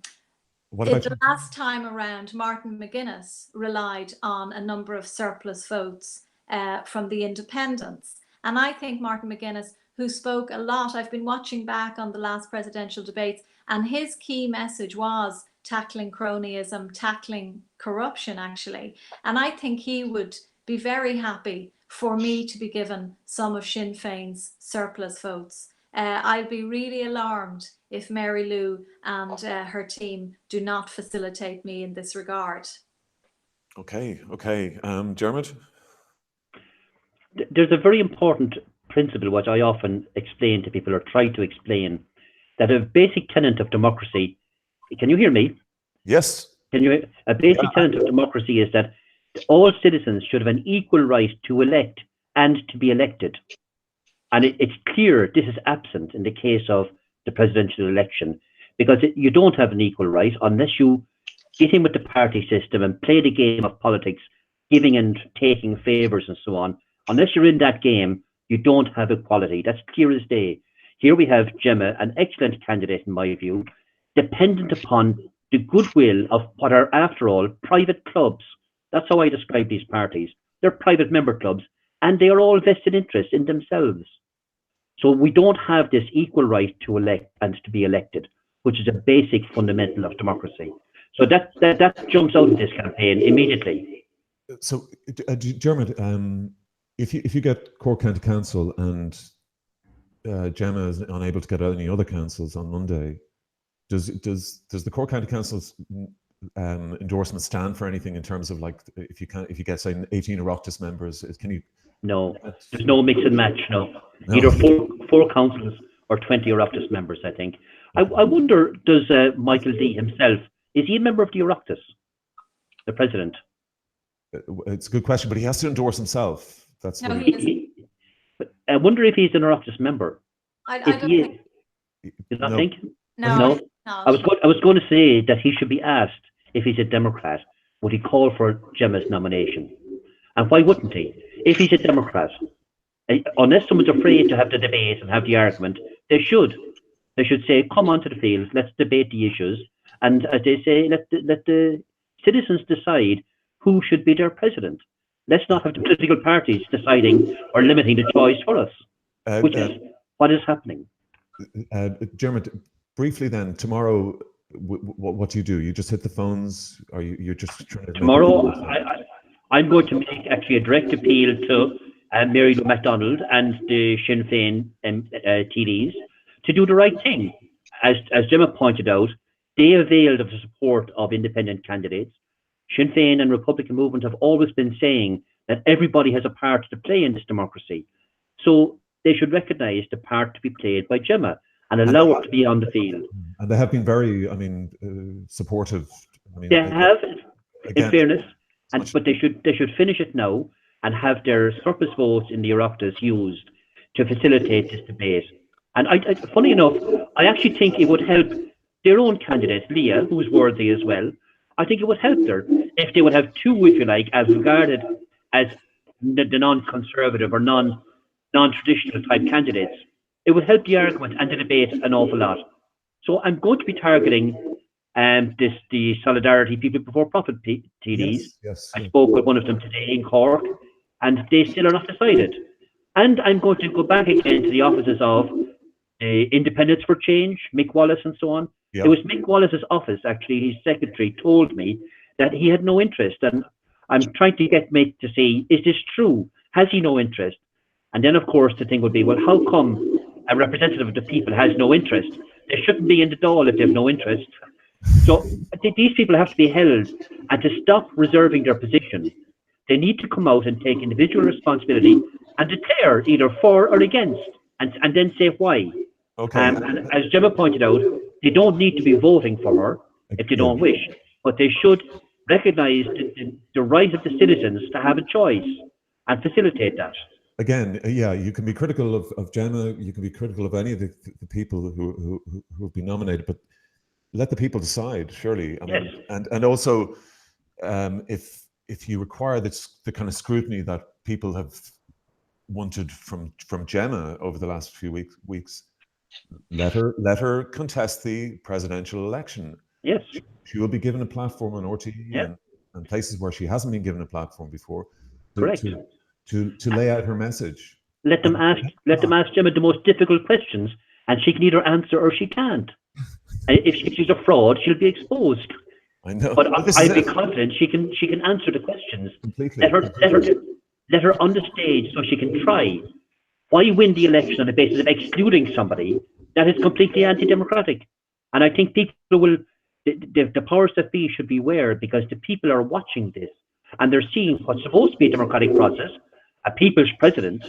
last time around, Martin McGuinness relied on a number of surplus votes from the independents. And I think Martin McGuinness, who spoke a lot, I've been watching back on the last presidential debates, and his key message was tackling cronyism, tackling corruption, actually. And I think he would be very happy for me to be given some of Sinn Féin's surplus votes. I'll be really alarmed if Mary Lou and her team do not facilitate me in this regard. Okay. Diarmaid? There's a very important principle which I often explain to people, or try to explain, that a basic tenet of democracy. Can you hear me? Yes. A basic tenet of democracy is that all citizens should have an equal right to elect and to be elected. And it's clear this is absent in the case of the presidential election, because you don't have an equal right unless you get in with the party system and play the game of politics, giving and taking favours and so on. Unless you're in that game, you don't have equality. That's clear as day. Here we have Gemma, an excellent candidate in my view, dependent upon the goodwill of what are, after all, private clubs. That's how I describe these parties. They're private member clubs, and they are all vested interests in themselves. So we don't have this equal right to elect and to be elected, which is a basic fundamental of democracy. So that jumps out of this campaign immediately. So, Diarmaid, if you get Cork County Council and Gemma is unable to get any other councils on Monday, does the Cork County Council's endorsement stand for anything in terms of, like, if you get, say, 18 Oireachtas members, can you? No, there's no mix and match. No. Either four councils or 20 Oireachtas members, I think. I wonder, does Michael D himself, is he a member of the Oireachtas? the president? It's a good question, but he has to endorse himself. That's No, what he isn't. I wonder if he's an Oireachtas member. I If don't he think. is, do you not No. think? No, No. he's not. I was going to say that he should be asked if he's a Democrat, would he call for Gemma's nomination? And why wouldn't he? If he's a Democrat, unless someone's afraid to have the debate and have the argument, they should. They should say, come onto the field, let's debate the issues. And as they say, let the citizens decide who should be their president. Let's not have the political parties deciding or limiting the choice for us, which is what is happening. Diarmaid, briefly then, tomorrow, what do you do? You just hit the phones? Or you're just trying to... Tomorrow, I'm going to make actually a direct appeal to Mary Lou MacDonald and the Sinn Féin TDs to do the right thing. As Gemma pointed out, they availed of the support of independent candidates. Sinn Féin and Republican movement have always been saying that everybody has a part to play in this democracy. So they should recognise the part to be played by Gemma and allow her to be on the field. And they have been very, supportive. They have, in fairness, but they should finish it now and have their surplus votes in the Oireachtas used to facilitate this debate. And funny enough, I actually think it would help their own candidate, Leah, who's worthy as well. I think it would help her if they would have two, if you like, as regarded as the non-conservative or non-traditional type candidates. It would help the argument and the debate an awful lot. So I'm going to be targeting the Solidarity People Before Profit TDs. Yes. I spoke with one of them today in Cork, and they still are not decided. And I'm going to go back again to the offices of Independence for Change, Mick Wallace and so on. Yep. It was Mick Wallace's office, actually, his secretary told me that he had no interest. And I'm trying to get Mick to say, is this true? Has he no interest? And then, of course, the thing would be, well, how come a representative of the people has no interest? They shouldn't be in the Dáil if they have no interest. So these people have to be held, and to stop reserving their position, they need to come out and take individual responsibility and declare either for or against, and then say why. Okay. And as Gemma pointed out, they don't need to be voting for her if they don't wish, but they should recognise the right of the citizens to have a choice and facilitate that. Again, you can be critical of Gemma, you can be critical of any of the people who have been nominated, but let the people decide, surely. I mean, yes. And also, if you require the kind of scrutiny that people have wanted from Gemma over the last few weeks, let her contest the presidential election. Yes. She will be given a platform on RTE and places where she hasn't been given a platform before. Correct. To lay out her message. Let them ask Gemma the most difficult questions, and she can either answer or she can't. And if she's a fraud, she'll be exposed. I know. But I'd be confident she can answer the questions. Completely. Let her on the stage so she can try. Why win the election on the basis of excluding somebody? That is completely anti-democratic. And I think people will, the powers that be should be aware, because the people are watching this and they're seeing what's supposed to be a democratic process, a people's president,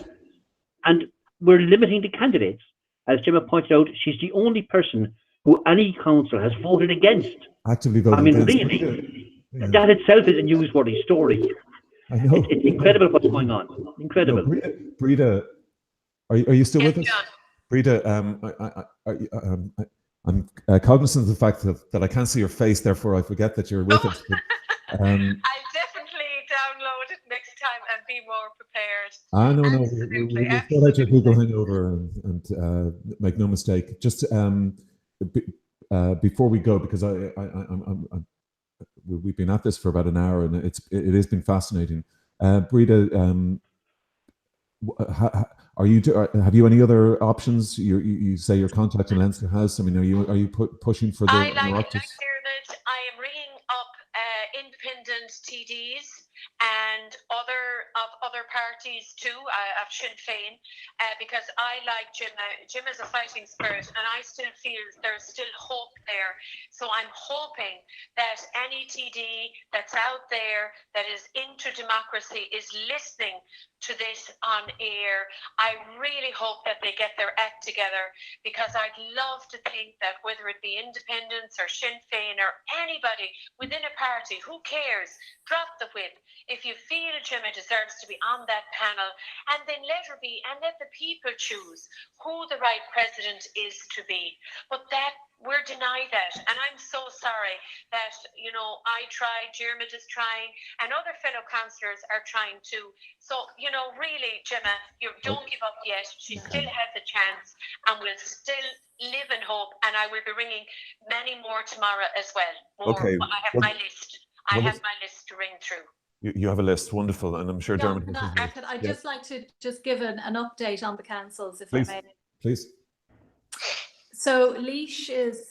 and we're limiting the candidates. As Gemma pointed out, she's the only person who any council has voted against. Actively voted against. Really, that itself is a newsworthy story. I know. It's incredible what's going on. Incredible. No, Breda, are you still with us? John. Breda, I'm cognizant of the fact that I can't see your face, therefore I forget that you're with us. But, I'll definitely download it next time and be more prepared. No. Absolutely, We'll sort out your Google Hangover and make no mistake. Just before we go, because we've been at this for about an hour and it has been fascinating. Breda, have you any other options? You say your contact in Leinster House. I mean, are you pushing for the? Like Diarmaid, I am ringing up independent TDs and other parties too, of Sinn Féin, because I like Gemma. Gemma's a fighting spirit, and I still feel there's still hope there. So I'm hoping that any TD that's out there that is into democracy is listening to this on air. I really hope that they get their act together, because I'd love to think that whether it be independents or Sinn Féin or anybody within a party, who cares? Drop the whip. If you feel Gemma deserves to be on that panel, and then let her be, and let the people choose who the right president is to be. But that we're denied that, and I'm so sorry that, you know, I tried, Diarmaid is trying, and other fellow councillors are trying too. So, you know, really, Gemma, you don't give up yet. She still has a chance, and will still live in hope. And I will be ringing many more tomorrow as well. Okay. I have my list. I have my list to ring through. You have a list, wonderful, and I'm sure Diarmaid. I'd just like to just give an update on the councils, if Please. I may. Please. So Laois is,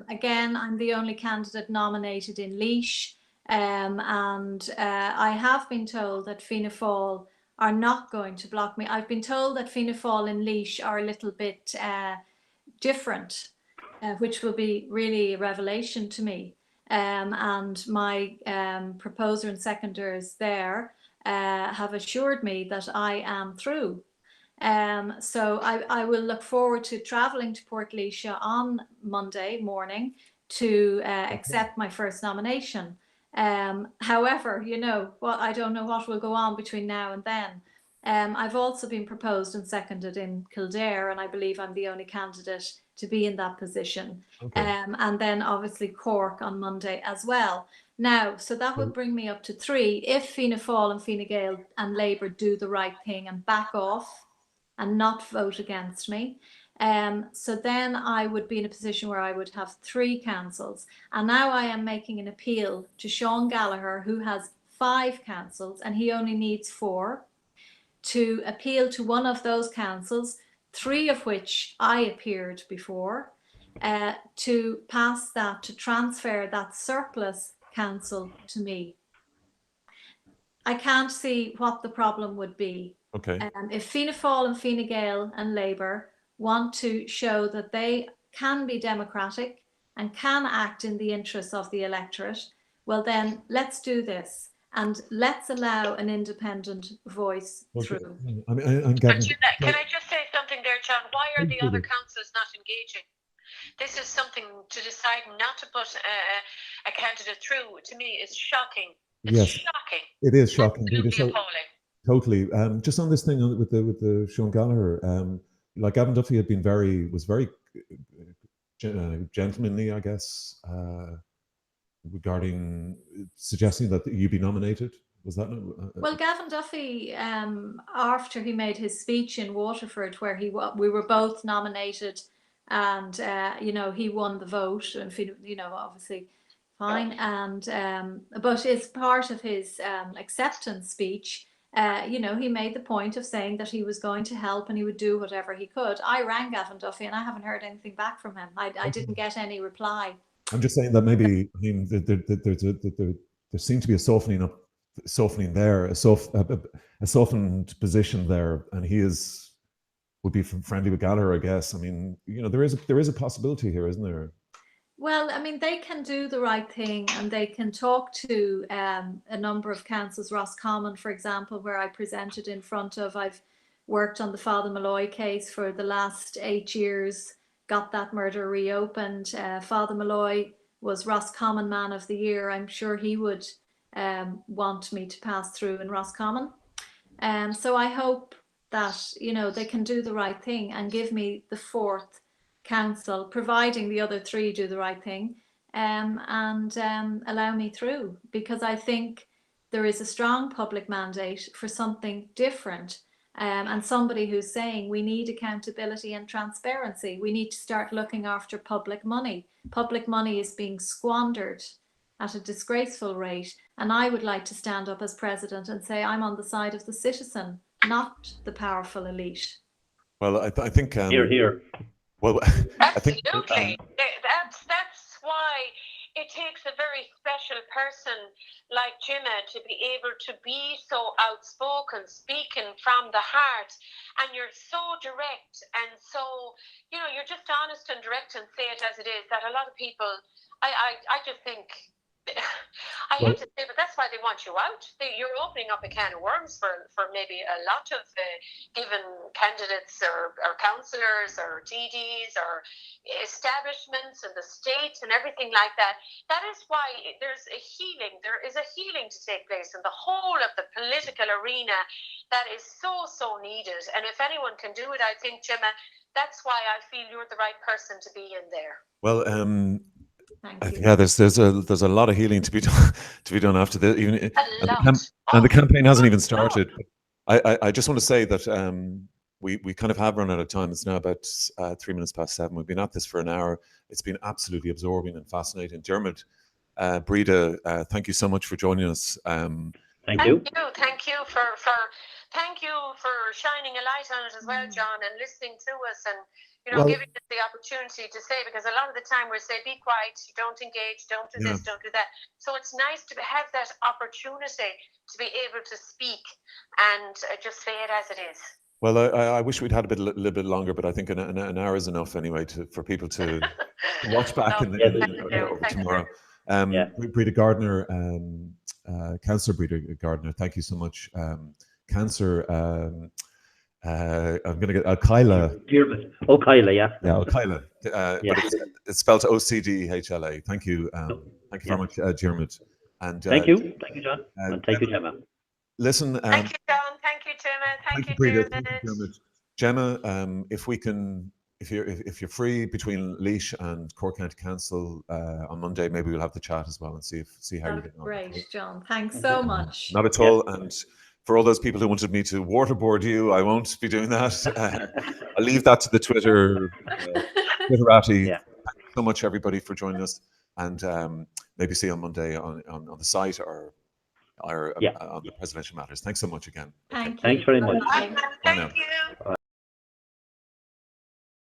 again, I'm the only candidate nominated in Laois, and I have been told that Fianna Fáil are not going to block me. I've been told that Fianna Fáil and Laois are a little bit different, which will be really a revelation to me. And my proposer and seconders there have assured me that I am through. So I will look forward to travelling to Port Leisha on Monday morning to accept my first nomination. However, you know, I don't know what will go on between now and then. I've also been proposed and seconded in Kildare, and I believe I'm the only candidate to be in that position. Okay. And then obviously Cork on Monday as well. Now, so that would bring me up to 3 if Fianna Fáil and Fine Gael and Labour do the right thing and back off and not vote against me. So then I would be in a position where I would have 3 councils. And now I am making an appeal to Sean Gallagher, who has 5 councils, and he only needs 4, to appeal to one of those councils, 3 of which I appeared before, to pass that, to transfer that surplus council to me. I can't see what the problem would be. Okay. If Fianna Fáil and Fine Gael and Labour want to show that they can be democratic and can act in the interests of the electorate, well then let's do this and let's allow an independent voice through. I mean, Gavin, can I just say something there, John? Why are the other councils not engaging? This is something to decide not to put a candidate through. To me, is shocking. It's shocking. It is shocking. Absolutely appalling. Totally. Just on this thing with the Sean Gallagher, like Gavin Duffy had been was very gentlemanly, I guess, regarding suggesting that you be nominated. Was that? Well, Gavin Duffy, after he made his speech in Waterford, where we were both nominated, and you know, he won the vote, and you know, obviously fine. And but as part of his acceptance speech, you know, he made the point of saying that he was going to help and he would do whatever he could. I rang Gavin Duffy and I haven't heard anything back from him. I didn't get any reply. I'm just saying that maybe, I mean, there seemed to be a softening there, a softened position there, and he would be friendly with Gallagher, I guess. I mean, you know, there is a possibility here, isn't there? Well, I mean, they can do the right thing and they can talk to a number of councils, Roscommon, for example, where I presented in front of. I've worked on the Father Malloy case for the last 8 years, got that murder reopened. Father Malloy was Roscommon Man of the Year. I'm sure he would want me to pass through in Roscommon. So I hope that, you know, they can do the right thing and give me the 4th council, providing the other 3 do the right thing, and allow me through, because I think there is a strong public mandate for something different, and somebody who's saying we need accountability and transparency. We need to start looking after public money. Public money is being squandered at a disgraceful rate, and I would like to stand up as president and say I'm on the side of the citizen, not the powerful elite. Well, I think here. Well, I think absolutely. That's why, it takes a very special person like Gemma to be able to be so outspoken, speaking from the heart, and you're so direct and so, you know, you're just honest and direct and say it as it is, that a lot of people, I just think, I hate to say, but that's why they want you out. You're opening up a can of worms for maybe a lot of given candidates or councillors or TDs or establishments and the state and everything like that. That is why there is a healing to take place in the whole of the political arena that is so needed. And if anyone can do it, I think, Gemma, that's why I feel you're the right person to be in there. Well, yeah, there's a lot of healing to be done after this. And the campaign hasn't even started. I just want to say that we kind of have run out of time. It's now about 3 minutes past 7. We've been at this for an hour. It's been absolutely absorbing and fascinating. Diarmaid, Breda, thank you so much for joining us. Thank you. Thank you for shining a light on it as well, John, and listening to us and, you know, giving us the opportunity to say, because a lot of the time we say, be quiet, don't engage, don't do this, don't do that. So it's nice to have that opportunity to be able to speak and just say it as it is. Well, I wish we'd had a little bit longer, but I think an hour is enough anyway for people to watch back over tomorrow. Breda Gardner, Councillor Breda Gardner, thank you so much. Councillor, I'm going to get Cadhla. Cadhla, yeah. Yeah, Cadhla. But it's spelled OCDHLA. Thank you. Thank you very much, Diarmaid. And thank you, John. And thank you, Gemma. Listen. Thank you, John. Thank you, Gemma. Thank you, Breda. Thank you, Diarmaid. Gemma, if you're free between Laois and Cork County Council on Monday, maybe we'll have the chat as well and see how you're getting on. Great, John. Thanks so much. Not at all. And for all those people who wanted me to waterboard you, I won't be doing that. I'll leave that to the Twitterati. Thank you so much, everybody, for joining us. And maybe see you on Monday on the site or on the Presidential Matters. Thanks so much again. Thanks very much. Thank you.